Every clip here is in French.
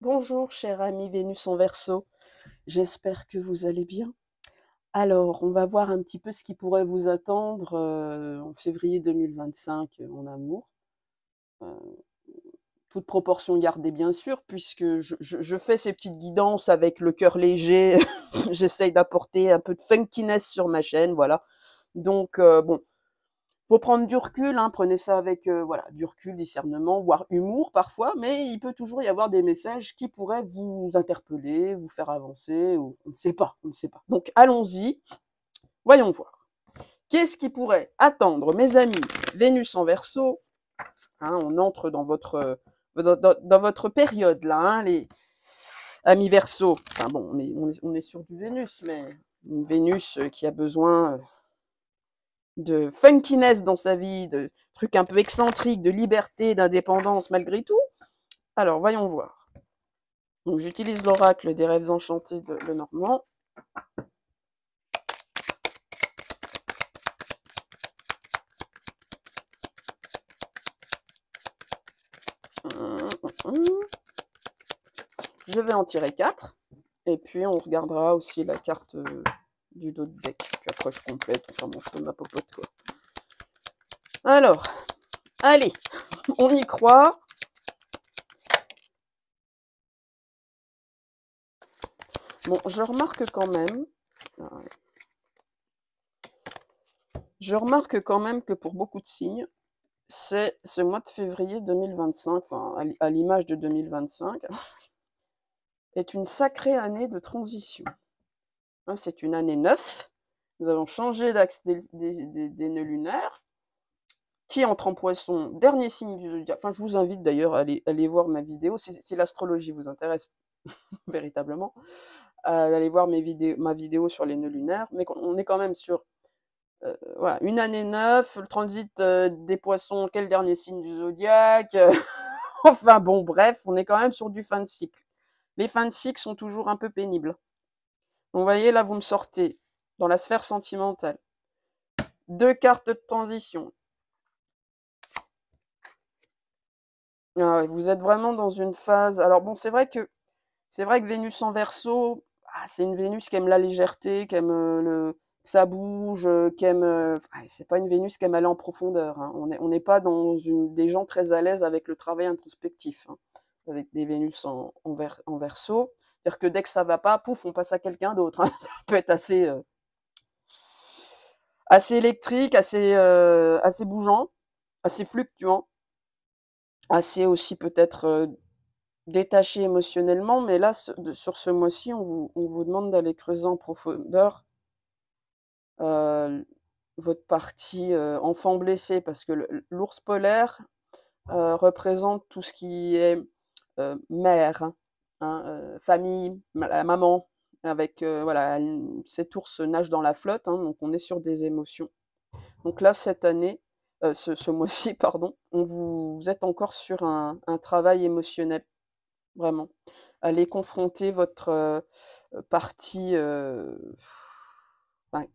Bonjour, cher ami Vénus en Verseau. J'espère que vous allez bien. Alors, on va voir un petit peu ce qui pourrait vous attendre en février 2025 en amour. Euh, Toute proportion gardée, bien sûr, puisque je fais ces petites guidances avec le cœur léger. J'essaye d'apporter un peu de funkiness sur ma chaîne, voilà. Donc, bon, faut prendre du recul, hein, prenez ça avec voilà, du recul, discernement, voire humour parfois, mais il peut toujours y avoir des messages qui pourraient vous interpeller, vous faire avancer, ou on ne sait pas, on ne sait pas. Donc allons-y, voyons voir. Qu'est-ce qui pourrait attendre, mes amis Vénus en Verseau, hein, on entre dans votre dans votre période là, hein, les amis Verseau. Enfin bon, on est sur du Vénus, mais une Vénus qui a besoin de funkiness dans sa vie, de trucs un peu excentriques, de liberté, d'indépendance malgré tout. Alors, voyons voir. Donc, j'utilise l'oracle des rêves enchantés de Lenormand. Je vais en tirer 4. Et puis, on regardera aussi la carte du dos de deck. Puis après, je complète. Enfin, bon, je fais ma popote, quoi. Alors, allez, on y croit. Bon, je remarque quand même que pour beaucoup de signes, c'est ce mois de février 2025, enfin à l'image de 2025, est une sacrée année de transition. Hein, c'est une année 9. Nous avons changé d'axe des nœuds lunaires, qui entre en poisson, dernier signe du zodiaque. Enfin, je vous invite d'ailleurs à aller voir ma vidéo, si l'astrologie vous intéresse véritablement, d'aller voir ma vidéo sur les nœuds lunaires. Mais on est quand même sur voilà, une année 9, le transit des poissons, quel dernier signe du zodiaque. Enfin bon, bref, on est quand même sur du fin de cycle. Les fins de cycle sont toujours un peu pénibles. Donc, vous voyez, là, vous me sortez dans la sphère sentimentale 2 cartes de transition. Ah ouais, vous êtes vraiment dans une phase. Alors bon, c'est vrai que Vénus en Verseau, c'est une Vénus qui aime la légèreté, qui aime que ça bouge, qui aime. C'est pas une Vénus qui aime aller en profondeur, hein. On n'est pas dans des gens très à l'aise avec le travail introspectif, hein, avec des Vénus en Verseau. C'est-à-dire que dès que ça va pas, pouf, on passe à quelqu'un d'autre, hein. Ça peut être assez électrique, assez bougeant, assez fluctuant, assez aussi peut-être détaché émotionnellement, mais là, sur ce mois-ci, on vous demande d'aller creuser en profondeur votre partie enfant blessé, parce que l'ours polaire représente tout ce qui est mère, hein, famille, la maman, avec voilà, cet ours nage dans la flotte, hein, donc on est sur des émotions. Donc là, cette année, ce mois-ci, pardon, vous êtes encore sur un travail émotionnel, vraiment. Allez confronter votre partie, enfin,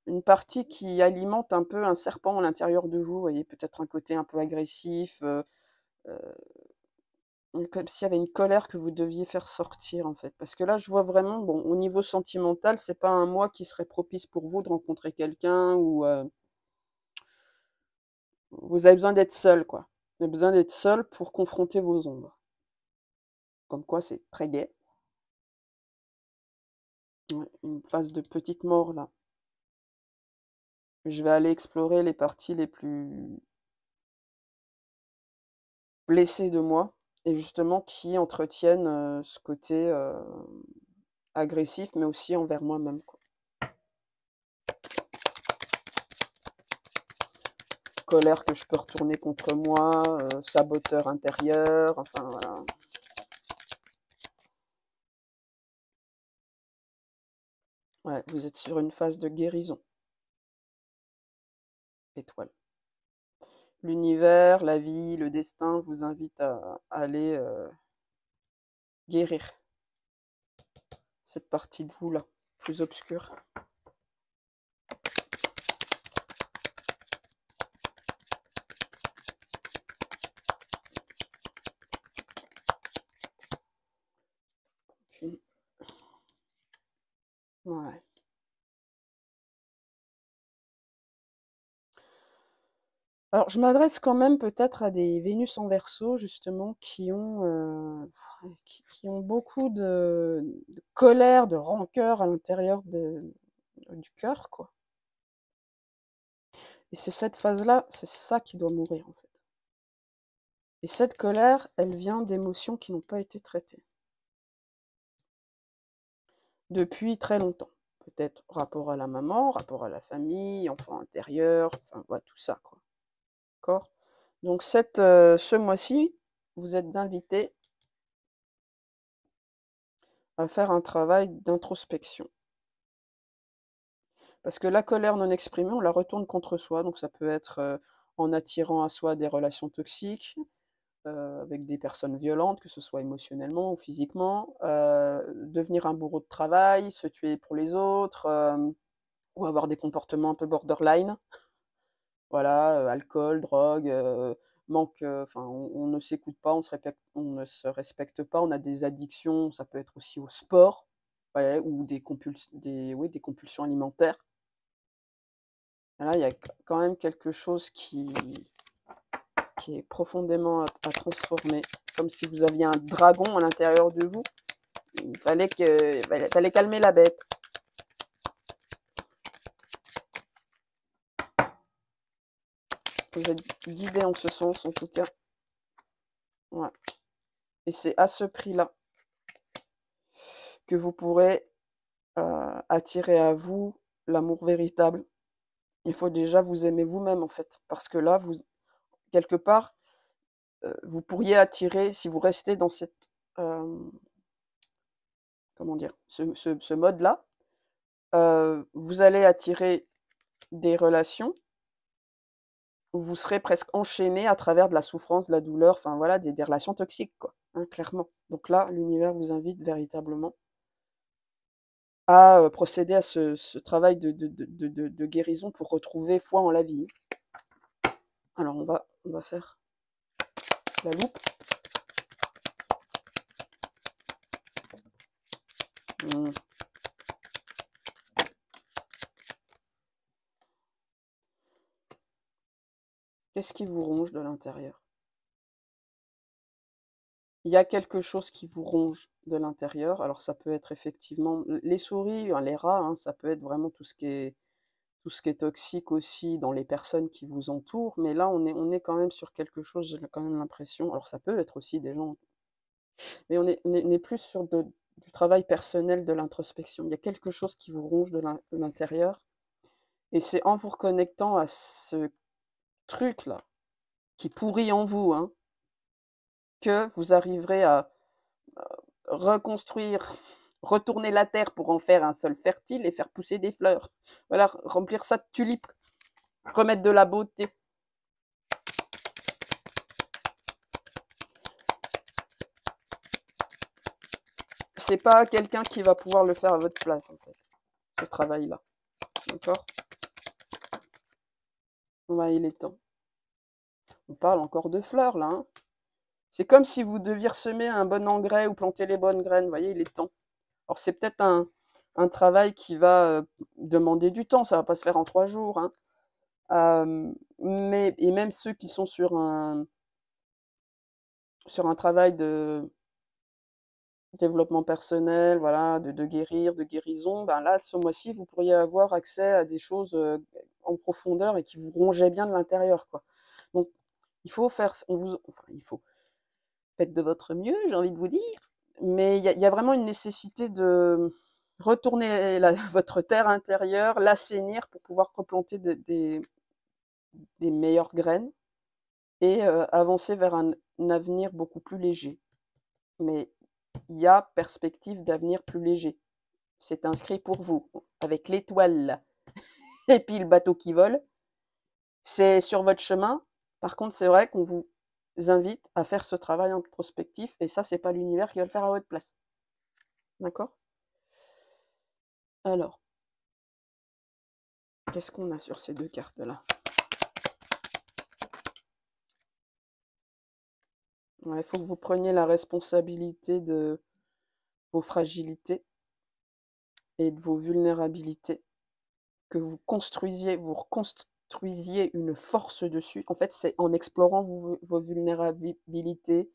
une partie qui alimente un peu un serpent à l'intérieur de vous, voyez, peut-être un côté un peu agressif, euh, comme s'il y avait une colère que vous deviez faire sortir, en fait. Parce que là, je vois vraiment, bon, au niveau sentimental, c'est pas un mois qui serait propice pour vous de rencontrer quelqu'un ou vous avez besoin d'être seul, quoi. Vous avez besoin d'être seul pour confronter vos ombres. Comme quoi, c'est très gai. Ouais, une phase de petite mort, là. Je vais aller explorer les parties les plus blessées de moi et justement qui entretiennent ce côté agressif, mais aussi envers moi-même, quoi. Colère que je peux retourner contre moi, saboteur intérieur, enfin voilà. Ouais, vous êtes sur une phase de guérison, étoile. L'univers, la vie, le destin vous invitent à aller guérir cette partie de vous là, plus obscure. Puis, ouais. Alors, je m'adresse quand même peut-être à des Vénus en Verseau, justement, qui ont beaucoup de colère, de rancœur à l'intérieur du cœur, quoi. Et c'est cette phase-là, c'est ça qui doit mourir, en fait. Et cette colère, elle vient d'émotions qui n'ont pas été traitées depuis très longtemps. Peut-être rapport à la maman, rapport à la famille, enfant intérieur, enfin, voilà, tout ça, quoi. D'accord? Donc, ce mois-ci, vous êtes invités à faire un travail d'introspection. Parce que la colère non exprimée, on la retourne contre soi. Donc ça peut être en attirant à soi des relations toxiques, avec des personnes violentes, que ce soit émotionnellement ou physiquement, devenir un bourreau de travail, se tuer pour les autres, ou avoir des comportements un peu borderline. Voilà, alcool, drogue, manque, enfin, on ne s'écoute pas, on ne se respecte pas, on a des addictions, ça peut être aussi au sport, ouais, ou oui, des compulsions alimentaires. Et là, il y a quand même quelque chose qui est profondément à transformer, comme si vous aviez un dragon à l'intérieur de vous. Il fallait calmer la bête. Vous êtes guidé en ce sens, en tout cas. Ouais. Et c'est à ce prix-là que vous pourrez attirer à vous l'amour véritable. Il faut déjà vous aimer vous-même, en fait. Parce que là, quelque part, vous pourriez attirer, si vous restez dans comment dire, ce mode-là, vous allez attirer des relations où vous serez presque enchaîné à travers de la souffrance, de la douleur, enfin voilà, des relations toxiques, quoi, hein, clairement. Donc là, l'univers vous invite véritablement à procéder à ce travail de guérison pour retrouver foi en la vie. Alors on va faire la loupe. Mmh. Qu'est-ce qui vous ronge de l'intérieur? Il y a quelque chose qui vous ronge de l'intérieur. Alors ça peut être effectivement les souris, hein, les rats, hein, ça peut être vraiment tout ce qui est toxique aussi dans les personnes qui vous entourent. Mais là, on est quand même sur quelque chose, j'ai quand même l'impression. Alors ça peut être aussi des gens, mais on est plus sur du travail personnel, de l'introspection. Il y a quelque chose qui vous ronge de l'intérieur. Et c'est en vous reconnectant à ce truc-là, qui pourrit en vous, hein, que vous arriverez à reconstruire, retourner la terre pour en faire un sol fertile et faire pousser des fleurs. Voilà, remplir ça de tulipes, remettre de la beauté. C'est pas quelqu'un qui va pouvoir le faire à votre place, en fait, ce travail-là. D'accord? Ouais, il est temps. On parle encore de fleurs, là, hein. C'est comme si vous deviez semer un bon engrais ou planter les bonnes graines. Vous voyez, il est temps. Alors, c'est peut-être un travail qui va demander du temps. Ça va pas se faire en 3 jours, hein. Et même ceux qui sont sur un travail de développement personnel, voilà, de guérir, de guérison, ben là, ce mois-ci, vous pourriez avoir accès à des choses en profondeur et qui vous rongeaient bien de l'intérieur, quoi. Donc, il faut faire, enfin, il faut, faites de votre mieux, j'ai envie de vous dire, mais il y a vraiment une nécessité de retourner votre terre intérieure, l'assainir pour pouvoir replanter des meilleures graines et avancer vers un avenir beaucoup plus léger. Mais il y a perspective d'avenir plus léger. C'est inscrit pour vous, avec l'étoile là, et puis le bateau qui vole. C'est sur votre chemin. Par contre, c'est vrai qu'on vous invite à faire ce travail introspectif, et ça, c'est pas l'univers qui va le faire à votre place. D'accord? Alors, qu'est-ce qu'on a sur ces deux cartes-là? Il faut que vous preniez la responsabilité vos fragilités et de vos vulnérabilités, que vous reconstruisiez une force dessus. En fait, c'est en explorant vos vulnérabilités,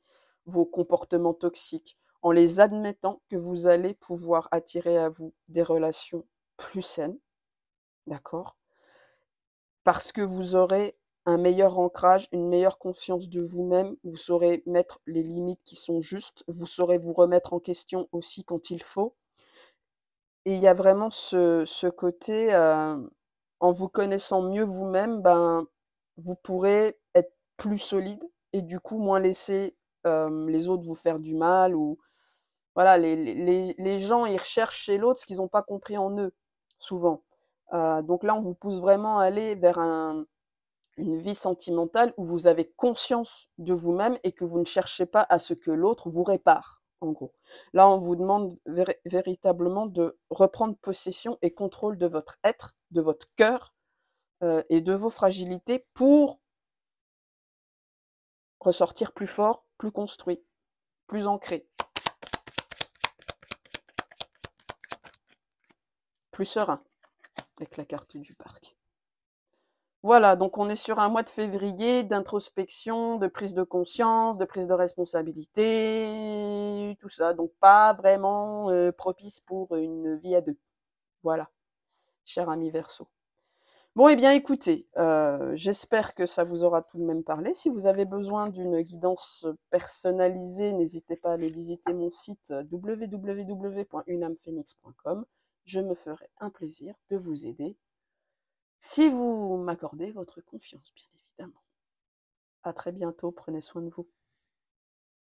vos comportements toxiques, en les admettant que vous allez pouvoir attirer à vous des relations plus saines, d'accord? Parce que vous aurez un meilleur ancrage, une meilleure confiance de vous-même, vous saurez mettre les limites qui sont justes, vous saurez vous remettre en question aussi quand il faut. Et il y a vraiment ce côté, en vous connaissant mieux vous-même, ben, vous pourrez être plus solide et du coup moins laisser, les autres vous faire du mal ou voilà, les gens, ils recherchent chez l'autre ce qu'ils ont pas compris en eux, souvent. Donc là, on vous pousse vraiment à aller vers une vie sentimentale où vous avez conscience de vous-même et que vous ne cherchez pas à ce que l'autre vous répare, en gros. Là, on vous demande véritablement de reprendre possession et contrôle de votre être, de votre cœur, et de vos fragilités pour ressortir plus fort, plus construit, plus ancré, plus serein, avec la carte du parc. Voilà, donc on est sur un mois de février d'introspection, de prise de conscience, de prise de responsabilité, tout ça. Donc pas vraiment propice pour une vie à deux. Voilà, cher ami Verseau. Bon, eh bien écoutez, j'espère que ça vous aura tout de même parlé. Si vous avez besoin d'une guidance personnalisée, n'hésitez pas à aller visiter mon site www.unamephoenix.com. Je me ferai un plaisir de vous aider si vous m'accordez votre confiance, bien évidemment. À très bientôt, prenez soin de vous.